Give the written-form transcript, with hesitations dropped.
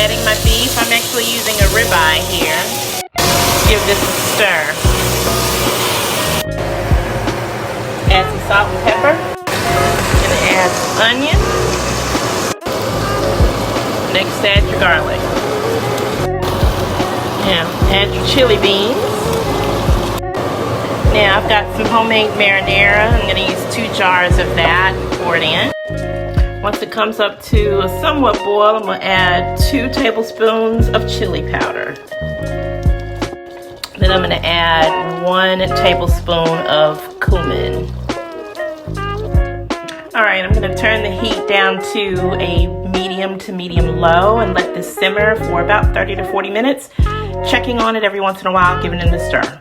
adding my beef. I'm actually using a ribeye here. Give this a stir. Add some salt and pepper. Gonna add some onion. Next, add your garlic. Now, add your chili beans. Now, I've got some homemade marinara. I'm gonna use 2 jars of that and pour it in. Once it comes up to a somewhat boil, I'm gonna add 2 tablespoons of chili powder. Then I'm gonna add 1 tablespoon of cumin. All right, I'm gonna turn the heat down to a medium to medium low and let this simmer for about 30 to 40 minutes, checking on it every once in a while, giving it a stir.